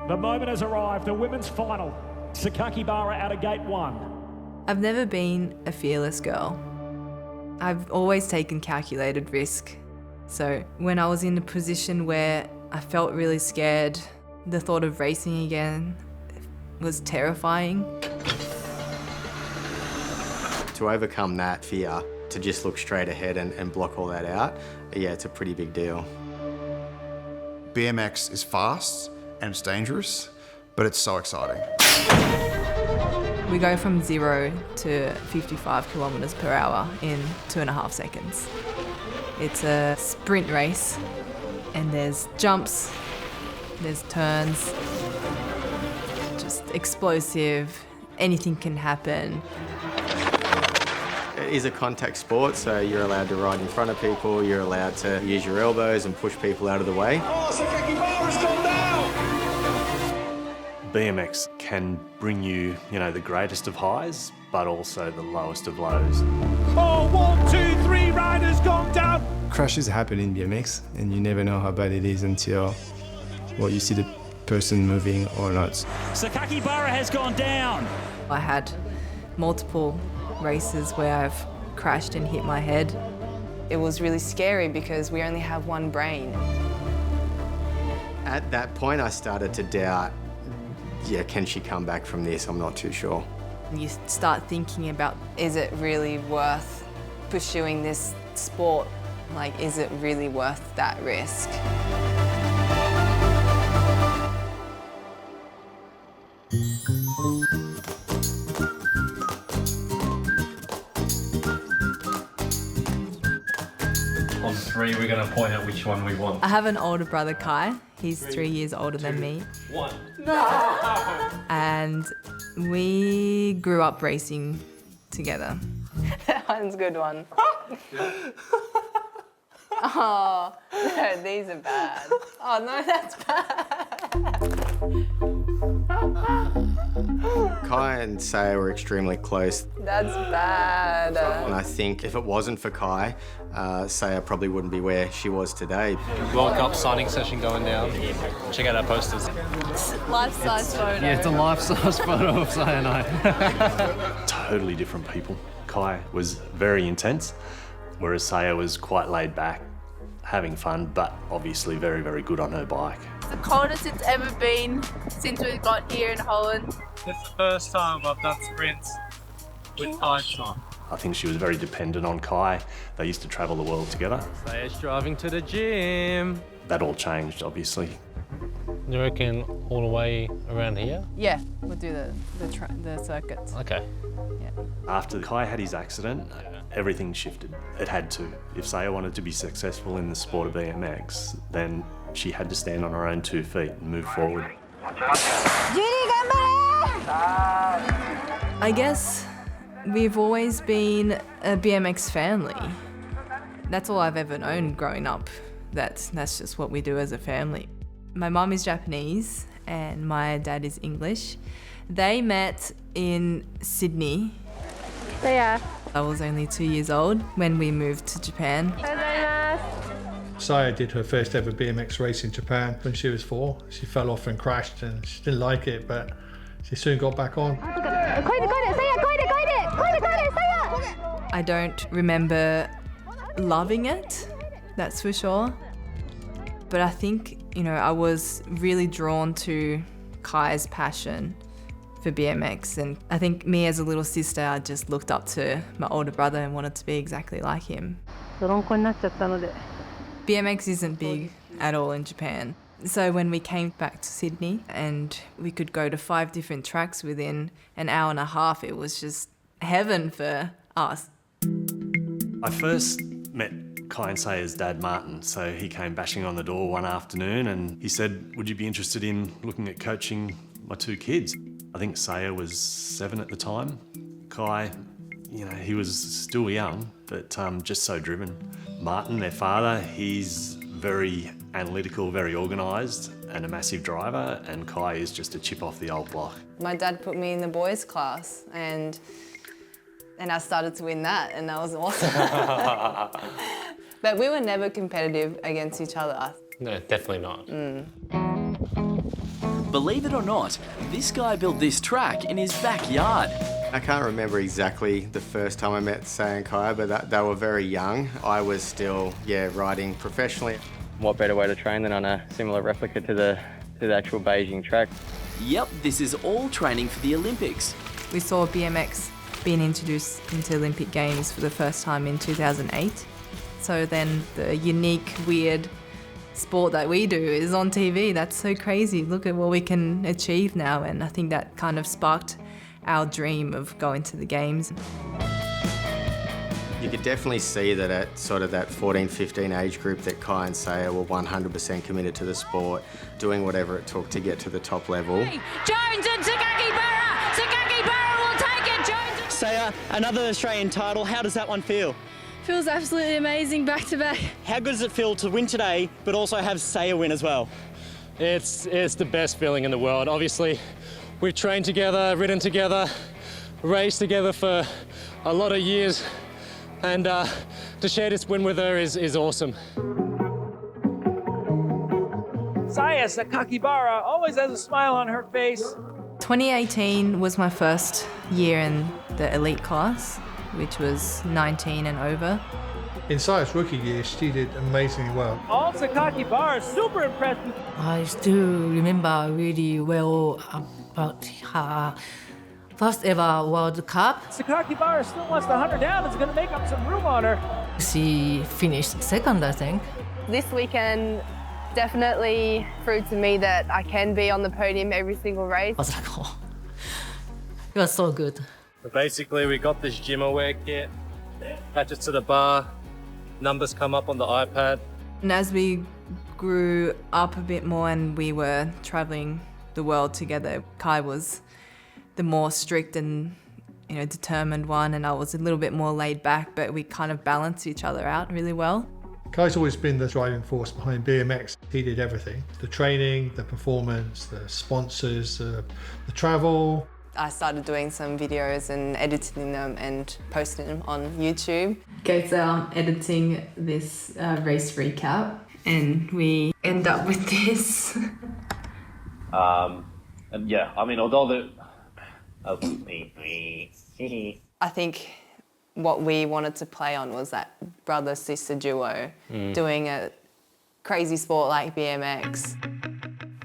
The moment has arrived, the women's final. Sakakibara out of gate 1. I've never been a fearless girl. I've always taken calculated risk. So when I was in a position where I felt really scared, the thought of racing again was terrifying. To overcome that fear, to just look straight ahead and block all that out, yeah, it's a pretty big deal. BMX is fast and it's dangerous, but it's so exciting. We go from 0 to 55 kilometres per hour in 2.5 seconds. It's a sprint race, and there's jumps, there's turns, just explosive, anything can happen. It is a contact sport, so you're allowed to ride in front of people, you're allowed to use your elbows and push people out of the way. Oh, Sakakibara's gone down! BMX can bring you, the greatest of highs, but also the lowest of lows. Oh, 1, 2, 3, riders gone down! Crashes happen in BMX, and you never know how bad it is until, you see the person moving or not. Sakakibara has gone down! I had multiple races where I've crashed and hit my head. It was really scary because we only have one brain. At that point, I started to doubt, can she come back from this? I'm not too sure. You start thinking about, is it really worth pursuing this sport? Is it really worth that risk? On 3, we're going to point out which one we want. I have an older brother, Kai. He's 3 years older than me. 1. And we grew up racing together. That one's a good one. Oh, no, these are bad. Oh, no, that's bad. Kai and Saya were extremely close. That's bad. And I think if it wasn't for Kai, Saya probably wouldn't be where she was today. World Cup signing session going down. Check out our posters. Life-size photo. Yeah, it's a life-size photo of Saya and I. Totally different people. Kai was very intense, whereas Saya was quite laid back, having fun, but obviously very, very good on her bike. The coldest it's ever been since we got here in Holland. It's the first time I've done sprints with ice on. I think she was very dependent on Kai. They used to travel the world together. Saya's driving to the gym. That all changed, obviously. You reckon all the way around here? Yeah, we'll do the circuits. Okay. Yeah. After Kai had his accident, everything shifted. It had to. If Saya wanted to be successful in the sport of BMX, then she had to stand on her own 2 feet and move forward. I guess we've always been a BMX family. That's all I've ever known growing up. That's just what we do as a family. My mum is Japanese and my dad is English. They met in Sydney. Saya. I was only 2 years old when we moved to Japan. Saya did her first ever BMX race in Japan when she was 4. She fell off and crashed and she didn't like it, but she soon got back on. I don't remember loving it, that's for sure. But I think, I was really drawn to Kai's passion for BMX, and I think me as a little sister, I just looked up to my older brother and wanted to be exactly like him. BMX isn't big at all in Japan. So when we came back to Sydney and we could go to 5 different tracks within an hour and a half, it was just heaven for us. I first met Kai and Saya's dad, Martin, so he came bashing on the door one afternoon and he said, would you be interested in looking at coaching my 2 kids? I think Saya was 7 at the time. Kai, he was still young, but just so driven. Martin, their father, he's very analytical, very organised and a massive driver, and Kai is just a chip off the old block. My dad put me in the boys' class and I started to win that, and that was awesome. But we were never competitive against each other. No, definitely not. Believe it or not, this guy built this track in his backyard. I can't remember exactly the first time I met Saya and Kai, but they were very young. I was still, riding professionally. What better way to train than on a similar replica to the actual Beijing track? Yep, this is all training for the Olympics. We saw BMX being introduced into Olympic Games for the first time in 2008. So then the unique, weird sport that we do is on TV. That's so crazy. Look at what we can achieve now, and I think that kind of sparked our dream of going to the Games. You could definitely see that at sort of that 14, 15 age group that Kai and Saya were 100% committed to the sport, doing whatever it took to get to the top level. Jones and Sakakibara! Sakakibara will take it, Jones! Saya, another Australian title. How does that one feel? Feels absolutely amazing, back to back. How good does it feel to win today, but also have Saya win as well? It's the best feeling in the world. Obviously, we've trained together, ridden together, raced together for a lot of years, and to share this win with her is awesome. Saya Sakakibara always has a smile on her face. 2018 was my first year in the elite class, which was 19 and over. In Saya's rookie year, she did amazingly well. All Sakakibara, super impressive. I still remember really well about her first ever World Cup. Sakakibara still wants to hunt her down. It's going to make up some room on her. She finished second, I think. This weekend definitely proved to me that I can be on the podium every single race. I was like, oh, it was so good. So basically, we got this gym aware kit, attach it to the bar, numbers come up on the iPad. And as we grew up a bit more and we were traveling the world together, Kai was the more strict and determined one, and I was a little bit more laid back, but we kind of balanced each other out really well. Kai's always been the driving force behind BMX. He did everything. The training, the performance, the sponsors, the travel. I started doing some videos and editing them and posting them on YouTube. Okay, so I'm editing this race recap, and we end up with this. And yeah, I mean, although the... I think what we wanted to play on was that brother-sister duo doing a crazy sport like BMX.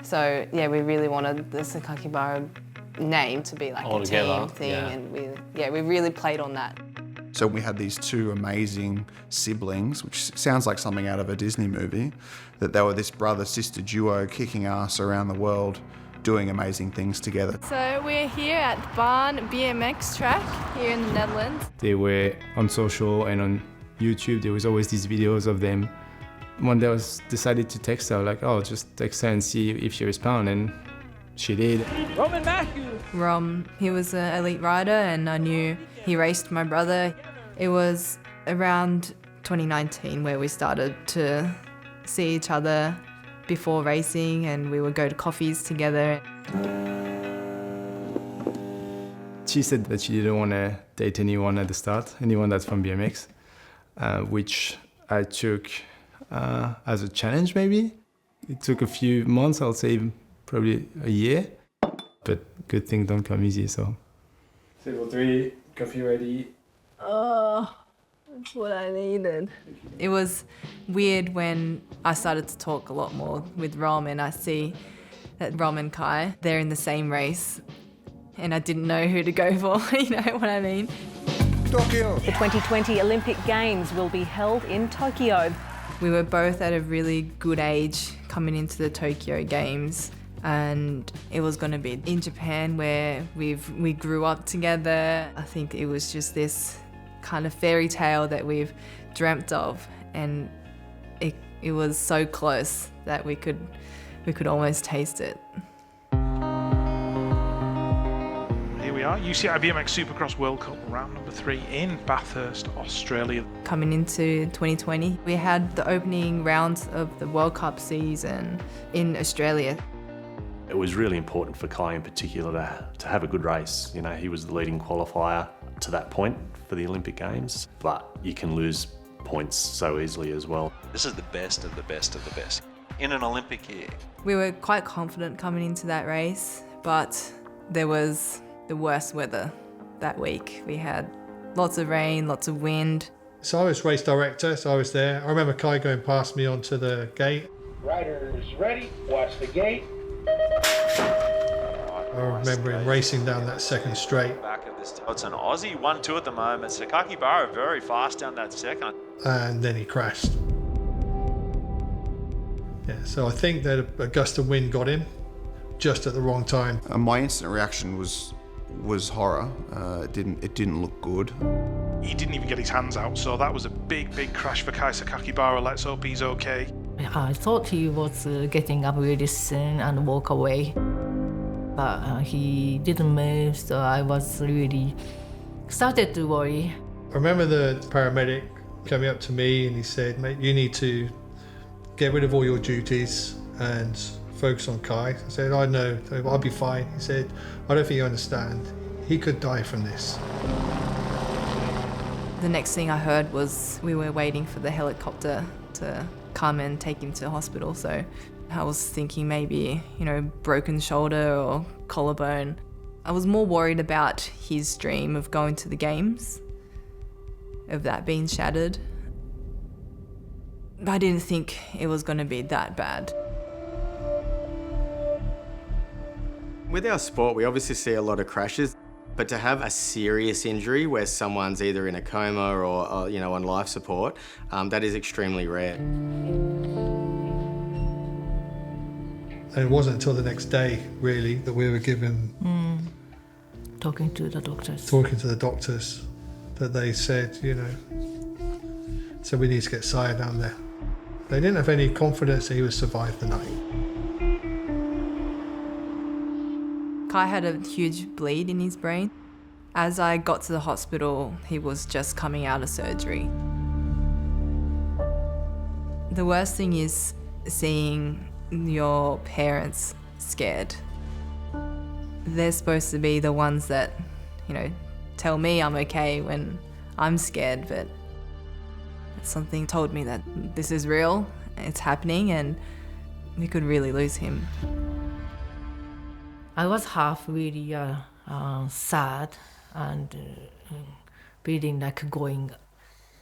So yeah, we really wanted the Sakakibara name to be like all a together, team thing, yeah. And we really played on that. So we had these two amazing siblings, which sounds like something out of a Disney movie, that they were this brother-sister duo kicking ass around the world, doing amazing things together. So we're here at Barn BMX track here in the Netherlands. They were on social and on YouTube. There was always these videos of them. One day I decided to text her, like, oh, just text her and see if she responds, and she did. Roman Matthews. Rom, he was an elite rider, and I knew he raced my brother. It was around 2019 where we started to see each other before racing, and we would go to coffees together. She said that she didn't want to date anyone at the start, anyone that's from BMX, which I took as a challenge maybe. It took a few months, I'll say probably a year, but good things don't come easy, so. Table 3, coffee ready. Oh, that's what I needed. It was weird when I started to talk a lot more with Rom, and I see that Rom and Kai, they're in the same race, and I didn't know who to go for, you know what I mean? Tokyo. The 2020 Olympic Games will be held in Tokyo. We were both at a really good age coming into the Tokyo Games, and it was going to be in Japan where we grew up together. I think it was just this kind of fairy tale that we've dreamt of, and it was so close that we could almost taste it. Here we are, UCI BMX Supercross World Cup round number 3 in Bathurst, Australia. Coming into 2020, we had the opening rounds of the World Cup season in Australia. It was really important for Kai in particular to have a good race. You know, he was the leading qualifier to that point for the Olympic Games, but you can lose points so easily as well. This is the best of the best of the best. in an Olympic year. We were quite confident coming into that race, but there was the worst weather that week. We had lots of rain, lots of wind. So I was race director, so I was there. I remember Kai going past me onto the gate. Riders ready, watch the gate. I remember him racing down that second straight. Back of this, it's an Aussie 1-2 at the moment. Sakakibara very fast down that second. And then he crashed. Yeah, so I think that a gust of wind got him just at the wrong time. And my instant reaction was horror. It didn't look good. He didn't even get his hands out, so that was a big crash for Saya Sakakibara. Let's hope he's okay. I thought he was getting up really soon and walk away. But he didn't move, so I was really started to worry. I remember the paramedic coming up to me and he said, mate, you need to get rid of all your duties and focus on Kai. I said, I know, I'll be fine. He said, I don't think you understand. He could die from this. The next thing I heard was we were waiting for the helicopter to come and take him to hospital. So I was thinking maybe, broken shoulder or collarbone. I was more worried about his dream of going to the games, of that being shattered. But I didn't think it was going to be that bad. With our sport, we obviously see a lot of crashes, but to have a serious injury where someone's either in a coma or on life support, that is extremely rare. And it wasn't until the next day, really, that we were given... Talking to the doctors. Talking to the doctors, that they said, so we need to get Saya down there. They didn't have any confidence that he would survive the night. Kai had a huge bleed in his brain. As I got to the hospital, he was just coming out of surgery. The worst thing is seeing your parents scared. They're supposed to be the ones that, tell me I'm okay when I'm scared, but something told me that this is real, it's happening, and we could really lose him. I was half really sad and feeling like going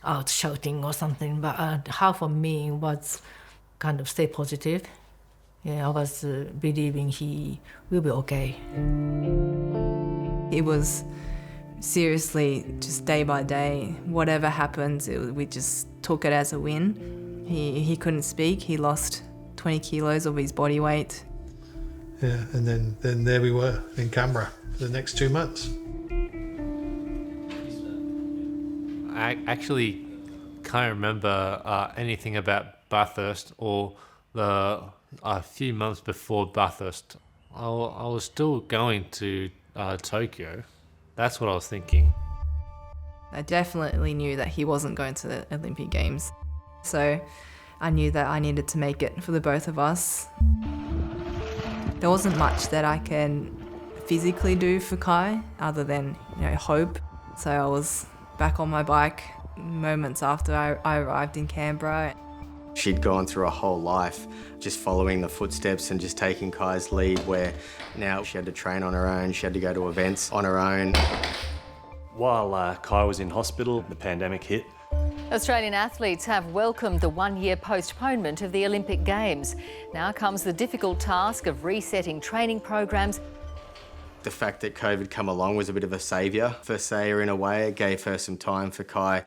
out shouting or something, but half of me was kind of stay positive. Yeah, I was believing he will be okay. It was seriously just day by day. Whatever happens, we just took it as a win. He couldn't speak. He lost 20 kilos of his body weight. Yeah, and then there we were in Canberra for the next 2 months. I actually can't remember anything about Bathurst or a few months before Bathurst. I was still going to Tokyo. That's what I was thinking. I definitely knew that he wasn't going to the Olympic Games. So I knew that I needed to make it for the both of us. There wasn't much that I can physically do for Kai other than, hope. So I was back on my bike moments after I arrived in Canberra. She'd gone through a whole life just following the footsteps and just taking Kai's lead, where now she had to train on her own, she had to go to events on her own. While Kai was in hospital, the pandemic hit. Australian athletes have welcomed the one-year postponement of the Olympic Games. Now comes the difficult task of resetting training programs. The fact that COVID come along was a bit of a saviour for Saya in a way. It gave her some time for Kai.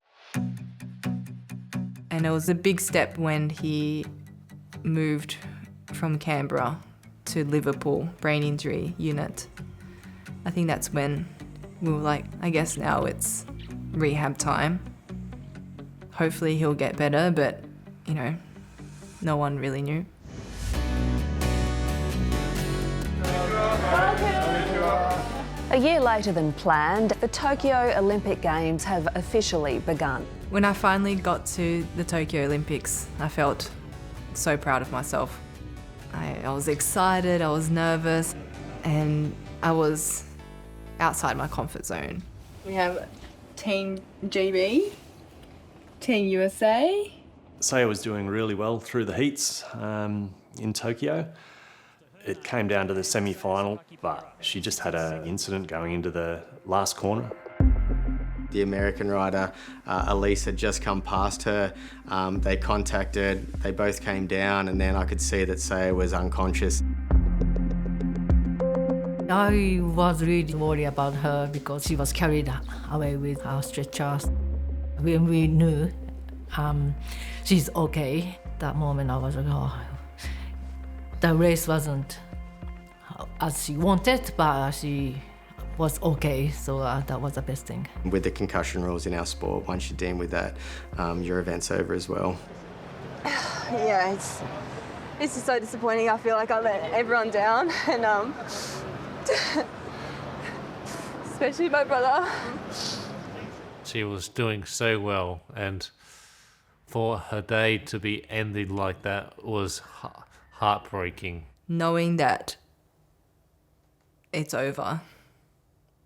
And it was a big step when he moved from Canberra to Liverpool, brain injury unit. I think that's when we were like, I guess now it's rehab time. Hopefully he'll get better, but, no one really knew. A year later than planned, the Tokyo Olympic Games have officially begun. When I finally got to the Tokyo Olympics, I felt so proud of myself. I was excited, I was nervous, and I was outside my comfort zone. We have Team GB, Team USA. Saya was doing really well through the heats. in Tokyo. It came down to the semi-final, but she just had an incident going into the last corner. The American rider, Elise, had just come past her. They contacted, they both came down, and then I could see that Saya was unconscious. I was really worried about her because she was carried away with our stretchers. When we knew she's okay, that moment I was like, oh, the race wasn't as she wanted, but she was okay, so that was the best thing. With the concussion rules in our sport, once you're deemed with that, your event's over as well. Yeah, it's just so disappointing. I feel like I let everyone down, and especially my brother. She was doing so well, and for her day to be ended like that was heartbreaking. Knowing that it's over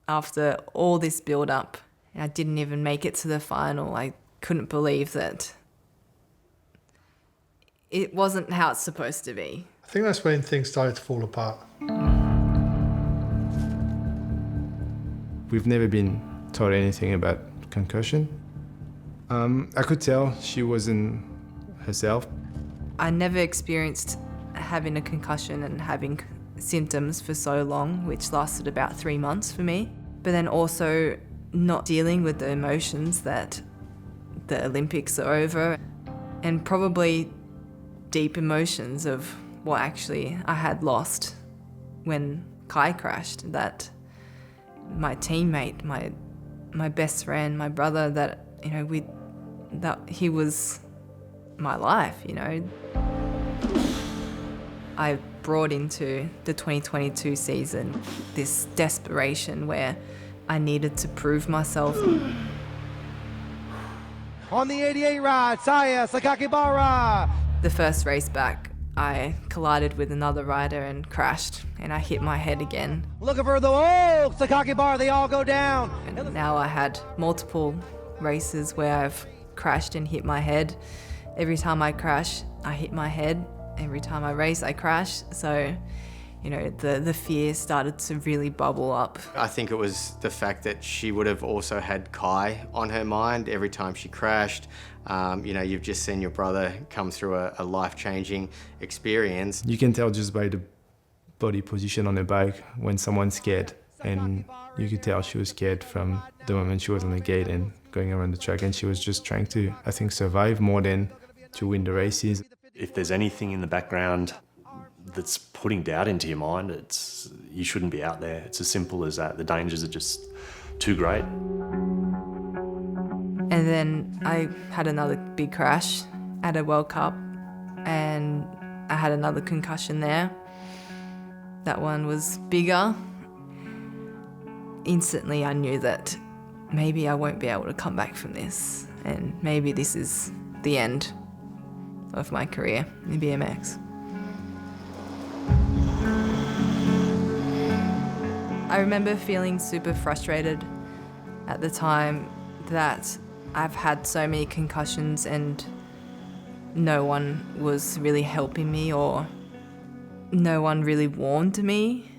after all this build-up, I didn't even make it to the final. I couldn't believe that it wasn't how it's supposed to be. I think that's when things started to fall apart. We've never been taught anything about concussion. I could tell she wasn't herself. I never experienced having a concussion and having symptoms for so long, which lasted about 3 months for me. But then also not dealing with the emotions that the Olympics are over, and probably deep emotions of what actually I had lost when Kai crashed, that my teammate, my best friend, my brother, that, you know, that he was my life, you know. I brought into the 2022 season this desperation where I needed to prove myself. On the 88 ride, Saya Sakakibara. The first race back, I collided with another rider and crashed, and I hit my head again. Looking for the Sakakibara, they all go down. And now I had multiple races where I've crashed and hit my head. Every time I crash, I hit my head. Every time I race, I crash. So, you know, the fear started to really bubble up. I think it was the fact that she would have also had Kai on her mind every time she crashed. You know, you've just seen your brother come through a life-changing experience. You can tell just by the body position on the bike when someone's scared, and you could tell she was scared from the moment she was on the gate and going around the track, and she was just trying to, I think, survive more than to win the races. If there's anything in the background that's putting doubt into your mind, you shouldn't be out there. It's as simple as that. The dangers are just too great. And then I had another big crash at a World Cup, and I had another concussion there. That one was bigger. Instantly I knew that maybe I won't be able to come back from this, and maybe this is the end of my career in BMX. I remember feeling super frustrated at the time that I've had so many concussions and no one was really helping me, or no one really warned me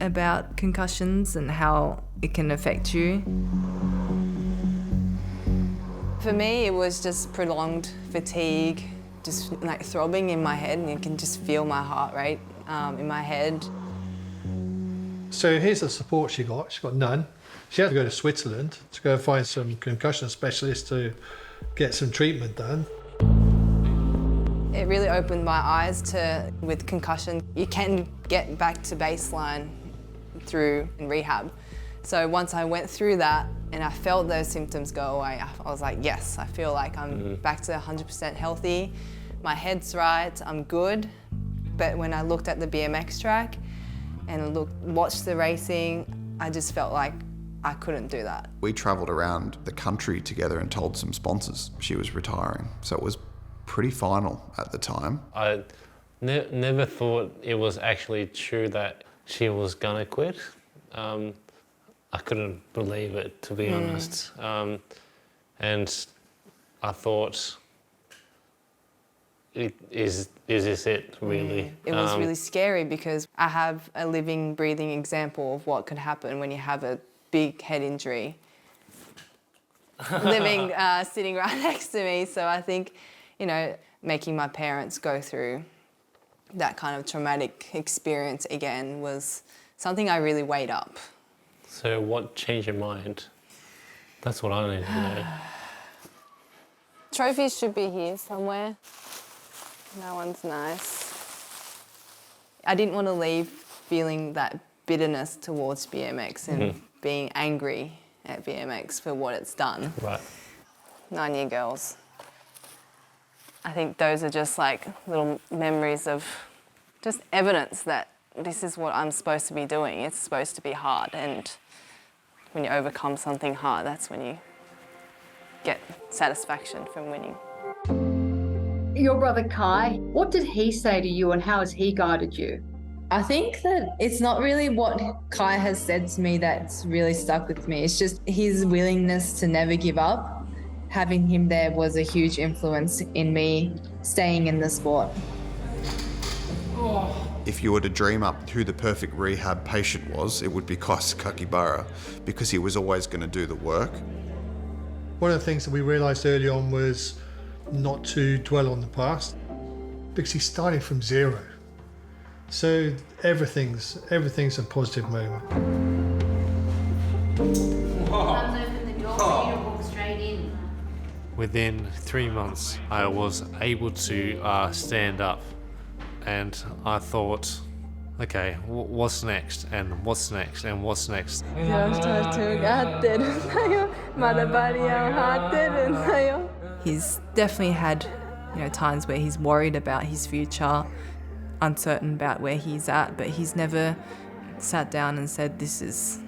about concussions and how it can affect you. For me, it was just prolonged fatigue, just like throbbing in my head, and you can just feel my heart rate in my head. So here's the support she got. She got none. She had to go to Switzerland to go find some concussion specialists to get some treatment done. It really opened my eyes to, with concussion, you can get back to baseline through rehab. So once I went through that and I felt those symptoms go away, I was like, yes, I feel like I'm back to 100% healthy. My head's right, I'm good. But when I looked at the BMX track and watched the racing, I just felt like I couldn't do that. We travelled around the country together and told some sponsors she was retiring. So it was pretty final at the time. I never thought it was actually true that she was gonna quit. I couldn't believe it, to be honest. And I thought is this it, really? It was really scary because I have a living, breathing example of what could happen when you have a big head injury living, sitting right next to me. So I think, you know, making my parents go through that kind of traumatic experience again was something I really weighed up. So what changed your mind? That's what I need to know. Trophies should be here somewhere. That one's nice. I didn't want to leave feeling that bitterness towards BMX and being angry at BMX for what it's done. Right. 9-year girls. I think those are just like little memories of just evidence that this is what I'm supposed to be doing. It's supposed to be hard, and when you overcome something hard, that's when you get satisfaction from winning. Your brother Kai, what did he say to you and how has he guided you? I think that it's not really what Kai has said to me that's really stuck with me. It's just his willingness to never give up. Having him there was a huge influence in me staying in the sport. If you were to dream up who the perfect rehab patient was, it would be Saya Sakakibara, because he was always going to do the work. One of the things that we realised early on was not to dwell on the past, because he's starting from zero. So everything's a positive moment. Within 3 months, I was able to stand up, and I thought, okay, what's next, and what's next, and what's next? He's definitely had, you know, times where he's worried about his future, uncertain about where he's at, but he's never sat down and said, this is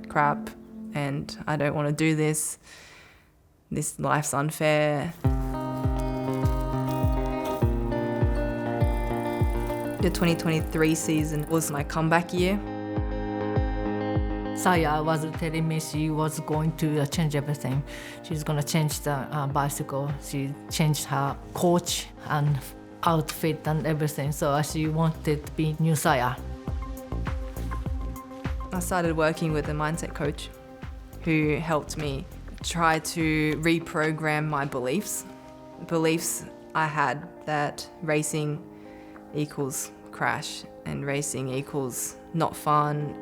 crap and I don't want to do this. This life's unfair. The 2023 season was my comeback year. Saya was telling me she was going to change everything. She's going to change the bicycle. She changed her coach and outfit and everything. So she wanted to be new Saya. I started working with a mindset coach who helped me try to reprogram my beliefs. Beliefs I had that racing equals crash and racing equals not fun.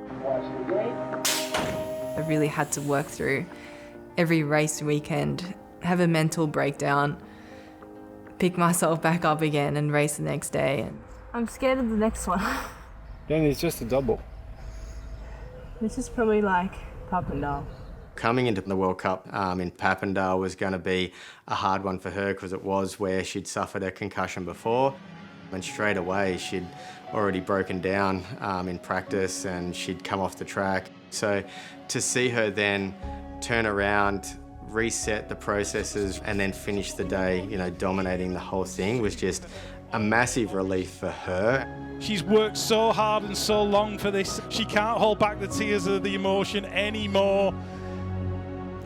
I really had to work through every race weekend, have a mental breakdown, pick myself back up again and race the next day. I'm scared of the next one. Then it's just a double. This is probably like Papendal. Coming into the World Cup in Papendal was going to be a hard one for her because it was where she'd suffered a concussion before. And straight away she'd already broken down in practice and she'd come off the track. So to see her then turn around, reset the processes and then finish the day, you know, dominating the whole thing was just a massive relief for her. She's worked so hard and so long for this. She can't hold back the tears of the emotion anymore.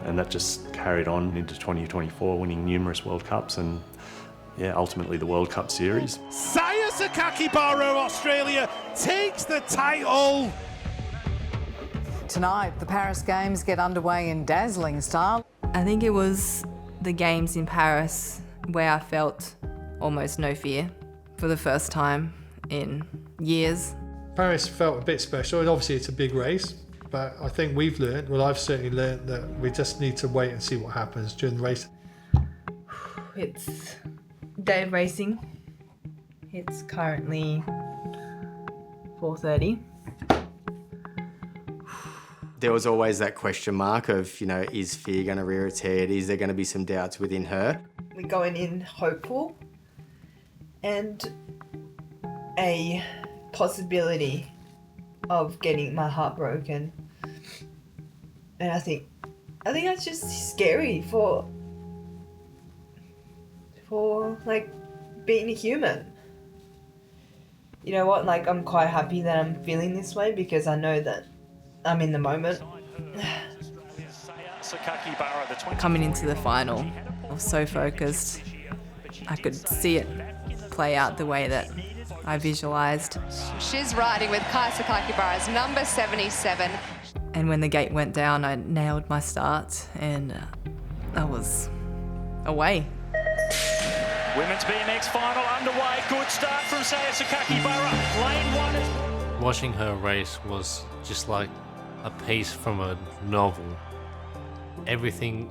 And that just carried on into 2024, winning numerous World Cups and, yeah, ultimately the World Cup Series. Saya Sakakibara, Australia, takes the title. Tonight, the Paris Games get underway in dazzling style. I think it was the Games in Paris where I felt almost no fear for the first time in years. Paris felt a bit special, and obviously it's a big race. But I think we've learned, well, I've certainly learned that we just need to wait and see what happens during the race. It's day of racing. It's currently 4:30. There was always that question mark of, you know, is fear going to rear its head? Is there going to be some doubts within her? We're going in hopeful and a possibility of getting my heart broken. And I think that's just scary for like being a human. You know what, like I'm quite happy that I'm feeling this way because I know that I'm in the moment. Coming into the final, I was so focused I could see it play out the way that I visualised. She's riding with Saya Sakakibara's number 77. And when the gate went down, I nailed my start and I was away. Women's BMX final underway. Good start from Saya Sakakibara. Lane 1 is... Watching her race was just like a piece from a novel. Everything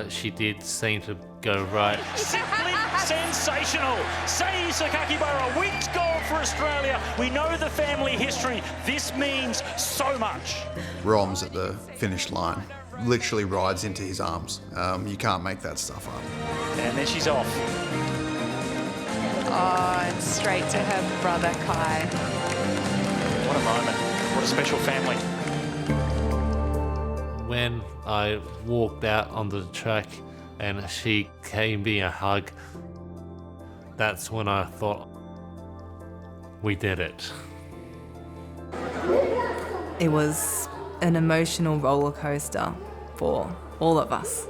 she did seemed to go right. Simply sensational. Saya Sakakibara wins gold for Australia. We know the family history. This means so much. Rom's at the finish line, literally rides into his arms. You can't make that stuff up. And then she's off. Oh, and straight to her brother Kai. What a moment. What a special family. When I walked out onto the track and she gave me a hug, that's when I thought, we did it. It was an emotional roller coaster for all of us.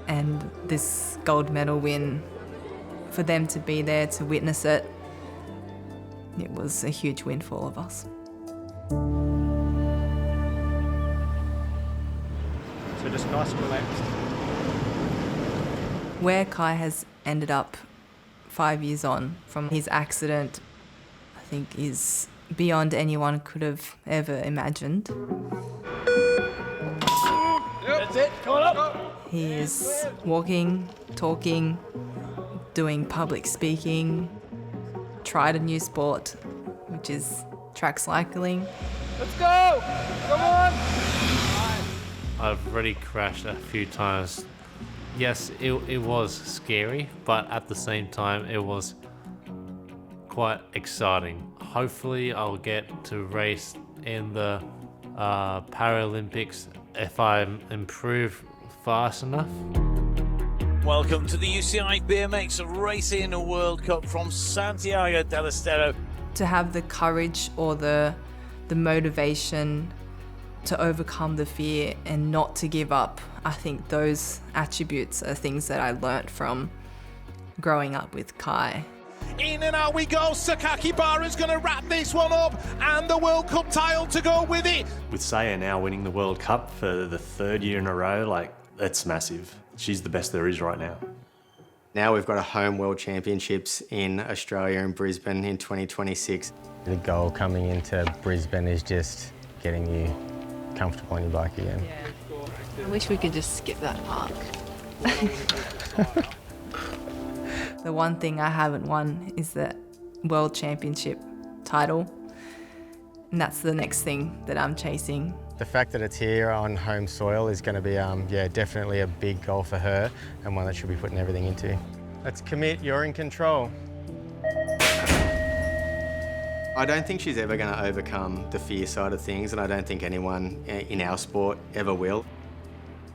And this gold medal win, for them to be there to witness it, it was a huge win for all of us. So just nice and relaxed. Where Kai has ended up 5 years on from his accident, I think is beyond anyone could have ever imagined. That's it, come on up. He is walking, talking, doing public speaking, tried a new sport, which is track cycling. Let's go! Come on! I've already crashed a few times. Yes, it was scary, but at the same time, it was quite exciting. Hopefully, I'll get to race in the Paralympics if I improve fast enough. Welcome to the UCI BMX Racing World Cup from Santiago del Estero. To have the courage or the motivation to overcome the fear and not to give up, I think those attributes are things that I learnt from growing up with Kai. In and out we go. Sakakibara's going to wrap this one up, and the World Cup title to go with it. With Saya now winning the World Cup for the 3rd year in a row, like, that's massive. She's the best there is right now. Now we've got a home World Championships in Australia in Brisbane in 2026. The goal coming into Brisbane is just getting you comfortable on your bike again. Yeah. I wish we could just skip that part. The one thing I haven't won is the World Championship title, and that's the next thing that I'm chasing. The fact that it's here on home soil is going to be, definitely a big goal for her and one that she'll be putting everything into. Let's commit, you're in control. I don't think she's ever going to overcome the fear side of things, and I don't think anyone in our sport ever will.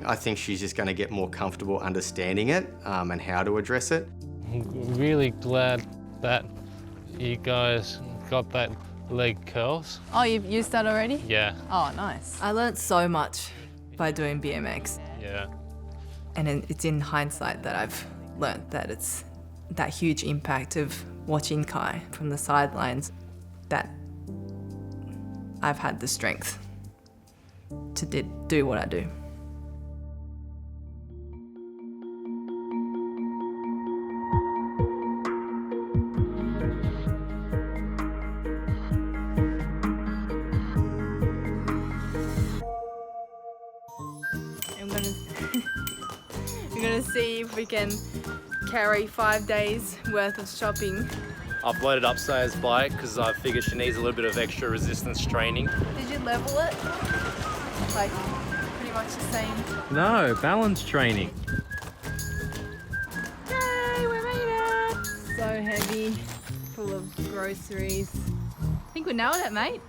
I think she's just going to get more comfortable understanding it and how to address it. I'm really glad that you guys got that leg curls. Oh, you've used that already? Yeah. Oh, nice. I learnt so much by doing BMX. Yeah. And it's in hindsight that I've learnt that it's that huge impact of watching Kai from the sidelines that I've had the strength to do what I do. We're gonna see if we can carry 5 days worth of shopping. I've loaded up Saya's bike because I figured she needs a little bit of extra resistance training. Did you level it? Like, pretty much the same? No, balance training. Yay, we made it! So heavy, full of groceries. I think we nailed it, mate.